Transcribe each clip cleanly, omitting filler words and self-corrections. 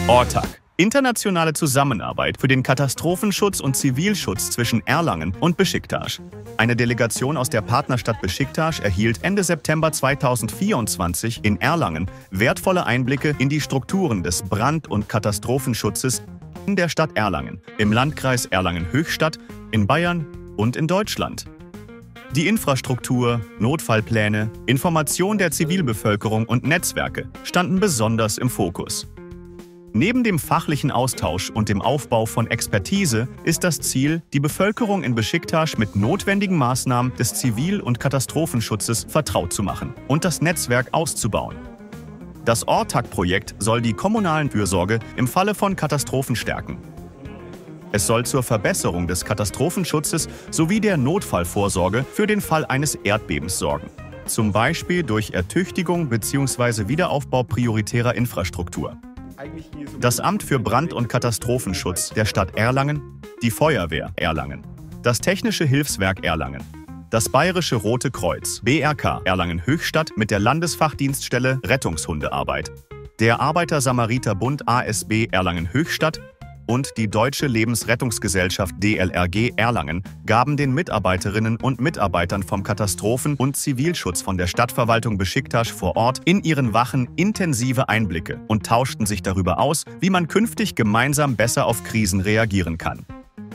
ORTAG. Internationale Zusammenarbeit für den Katastrophenschutz und Zivilschutz zwischen Erlangen und Beşiktaş. Eine Delegation aus der Partnerstadt Beşiktaş erhielt Ende September 2024 in Erlangen wertvolle Einblicke in die Strukturen des Brand- und Katastrophenschutzes in der Stadt Erlangen, im Landkreis Erlangen-Höchstadt, in Bayern und in Deutschland. Die Infrastruktur, Notfallpläne, Information der Zivilbevölkerung und Netzwerke standen besonders im Fokus. Neben dem fachlichen Austausch und dem Aufbau von Expertise ist das Ziel, die Bevölkerung in Beşiktaş mit notwendigen Maßnahmen des Zivil- und Katastrophenschutzes vertraut zu machen und das Netzwerk auszubauen. Das ORTAG-Projekt soll die kommunalen Fürsorge im Falle von Katastrophen stärken. Es soll zur Verbesserung des Katastrophenschutzes sowie der Notfallvorsorge für den Fall eines Erdbebens sorgen. Zum Beispiel durch Ertüchtigung bzw. Wiederaufbau prioritärer Infrastruktur. Das Amt für Brand- und Katastrophenschutz der Stadt Erlangen, die Feuerwehr Erlangen, das Technische Hilfswerk Erlangen, das Bayerische Rote Kreuz BRK Erlangen-Höchstadt mit der Landesfachdienststelle Rettungshundearbeit, der Arbeiter-Samariter-Bund ASB Erlangen-Höchstadt und die Deutsche Lebensrettungsgesellschaft DLRG Erlangen gaben den Mitarbeiterinnen und Mitarbeitern vom Katastrophen- und Zivilschutz von der Stadtverwaltung Beşiktaş vor Ort in ihren Wachen intensive Einblicke und tauschten sich darüber aus, wie man künftig gemeinsam besser auf Krisen reagieren kann.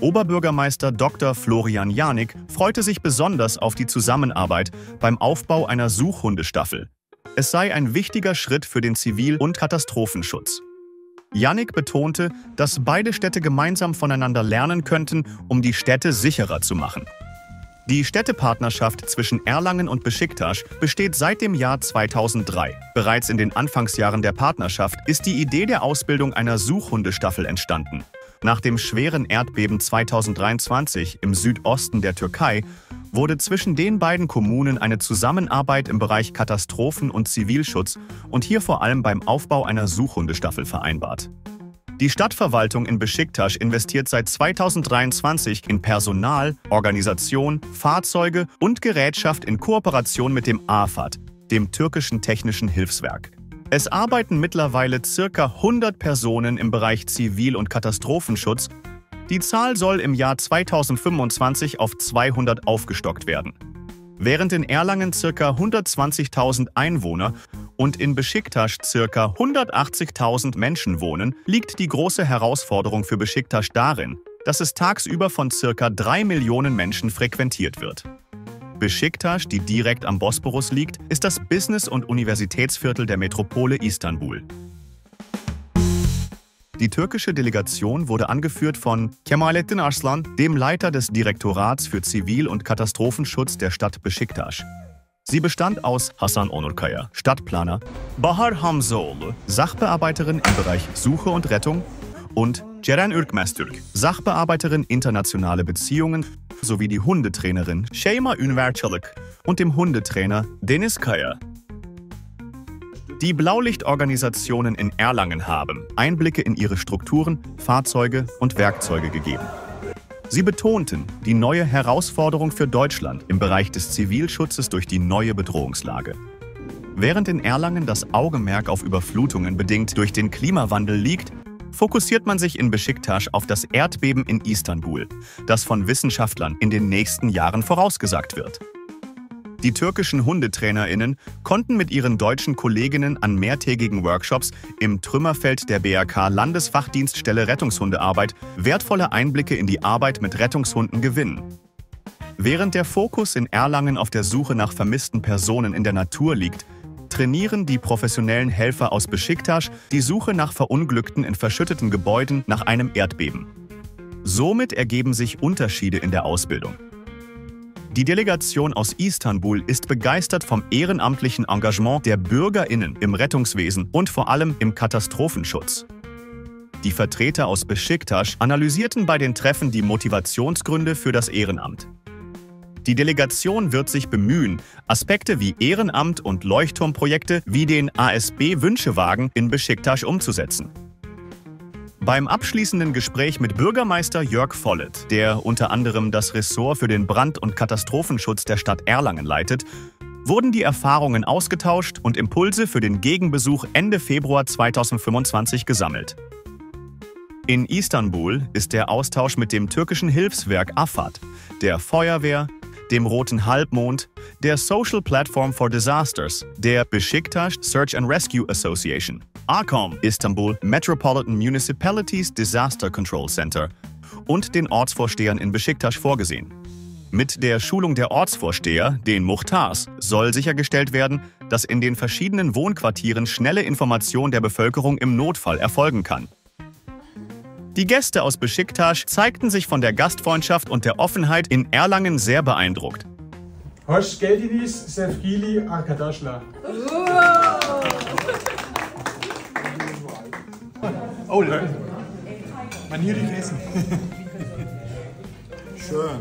Oberbürgermeister Dr. Florian Janik freute sich besonders auf die Zusammenarbeit beim Aufbau einer Suchhundestaffel. Es sei ein wichtiger Schritt für den Zivil- und Katastrophenschutz. Janik betonte, dass beide Städte gemeinsam voneinander lernen könnten, um die Städte sicherer zu machen. Die Städtepartnerschaft zwischen Erlangen und Beşiktaş besteht seit dem Jahr 2003. Bereits in den Anfangsjahren der Partnerschaft ist die Idee der Ausbildung einer Suchhundestaffel entstanden. Nach dem schweren Erdbeben 2023 im Südosten der Türkei wurde zwischen den beiden Kommunen eine Zusammenarbeit im Bereich Katastrophen- und Zivilschutz und hier vor allem beim Aufbau einer Suchhundestaffel vereinbart. Die Stadtverwaltung in Beşiktaş investiert seit 2023 in Personal, Organisation, Fahrzeuge und Gerätschaft in Kooperation mit dem AFAD, dem türkischen Technischen Hilfswerk. Es arbeiten mittlerweile ca. 100 Personen im Bereich Zivil- und Katastrophenschutz. Die Zahl soll im Jahr 2025 auf 200 aufgestockt werden. Während in Erlangen ca. 120.000 Einwohner und in Beşiktaş ca. 180.000 Menschen wohnen, liegt die große Herausforderung für Beşiktaş darin, dass es tagsüber von ca. 3 Millionen Menschen frequentiert wird. Beşiktaş, die direkt am Bosporus liegt, ist das Business- und Universitätsviertel der Metropole Istanbul. Die türkische Delegation wurde angeführt von Kemalettin Arslan, dem Leiter des Direktorats für Zivil- und Katastrophenschutz der Stadt Beşiktaş. Sie bestand aus Hasan Onurkaya, Stadtplaner, Bahar Hamzoğlu, Sachbearbeiterin im Bereich Suche und Rettung und Ceren Ürkmeztürk, Sachbearbeiterin internationale Beziehungen, sowie die Hundetrainerin Şeyma Ünverçalık und dem Hundetrainer Deniz Kaya. Die Blaulichtorganisationen in Erlangen haben Einblicke in ihre Strukturen, Fahrzeuge und Werkzeuge gegeben. Sie betonten die neue Herausforderung für Deutschland im Bereich des Zivilschutzes durch die neue Bedrohungslage. Während in Erlangen das Augenmerk auf Überflutungen bedingt durch den Klimawandel liegt, fokussiert man sich in Beşiktaş auf das Erdbeben in Istanbul, das von Wissenschaftlern in den nächsten Jahren vorausgesagt wird. Die türkischen HundetrainerInnen konnten mit ihren deutschen Kolleginnen an mehrtägigen Workshops im Trümmerfeld der BRK Landesfachdienststelle Rettungshundearbeit wertvolle Einblicke in die Arbeit mit Rettungshunden gewinnen. Während der Fokus in Erlangen auf der Suche nach vermissten Personen in der Natur liegt, trainieren die professionellen Helfer aus Beşiktaş die Suche nach Verunglückten in verschütteten Gebäuden nach einem Erdbeben. Somit ergeben sich Unterschiede in der Ausbildung. Die Delegation aus Istanbul ist begeistert vom ehrenamtlichen Engagement der BürgerInnen im Rettungswesen und vor allem im Katastrophenschutz. Die Vertreter aus Beşiktaş analysierten bei den Treffen die Motivationsgründe für das Ehrenamt. Die Delegation wird sich bemühen, Aspekte wie Ehrenamt und Leuchtturmprojekte wie den ASB-Wünschewagen in Beşiktaş umzusetzen. Beim abschließenden Gespräch mit Bürgermeister Jörg Vollet, der unter anderem das Ressort für den Brand- und Katastrophenschutz der Stadt Erlangen leitet, wurden die Erfahrungen ausgetauscht und Impulse für den Gegenbesuch Ende Februar 2025 gesammelt. In Istanbul ist der Austausch mit dem türkischen Hilfswerk AFAD, der Feuerwehr, dem Roten Halbmond, der Social Platform for Disasters, der Beşiktaş Search and Rescue Association, ARCOM, Istanbul Metropolitan Municipalities Disaster Control Center und den Ortsvorstehern in Beşiktaş vorgesehen. Mit der Schulung der Ortsvorsteher, den Muhtars, soll sichergestellt werden, dass in den verschiedenen Wohnquartieren schnelle Information der Bevölkerung im Notfall erfolgen kann. Die Gäste aus Beşiktaş zeigten sich von der Gastfreundschaft und der Offenheit in Erlangen sehr beeindruckt. Hoş geldiniz sevgili arkadaşlar. Oh, man hier nicht essen. Schön.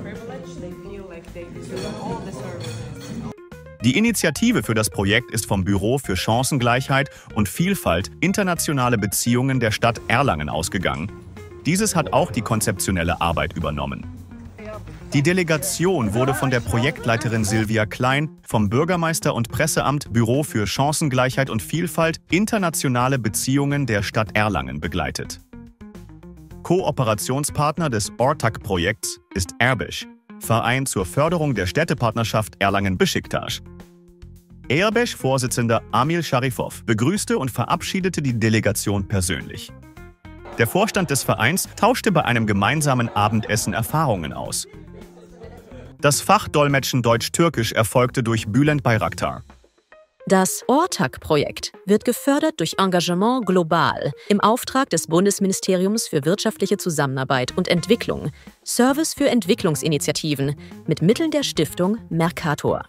Die Initiative für das Projekt ist vom Büro für Chancengleichheit und Vielfalt internationale Beziehungen der Stadt Erlangen ausgegangen. Dieses hat auch die konzeptionelle Arbeit übernommen. Die Delegation wurde von der Projektleiterin Silvia Klein vom Bürgermeister und Presseamt Büro für Chancengleichheit und Vielfalt internationale Beziehungen der Stadt Erlangen begleitet. Kooperationspartner des Ortak-Projekts ist Erbeş, Verein zur Förderung der Städtepartnerschaft Erlangen-Beşiktaş. Erbeş-Vorsitzender Amil Sharifov begrüßte und verabschiedete die Delegation persönlich. Der Vorstand des Vereins tauschte bei einem gemeinsamen Abendessen Erfahrungen aus. Das Fachdolmetschen Deutsch-Türkisch erfolgte durch Bülent Bayraktar. Das Ortak-Projekt wird gefördert durch Engagement Global im Auftrag des Bundesministeriums für wirtschaftliche Zusammenarbeit und Entwicklung, Service für Entwicklungsinitiativen mit Mitteln der Stiftung Mercator.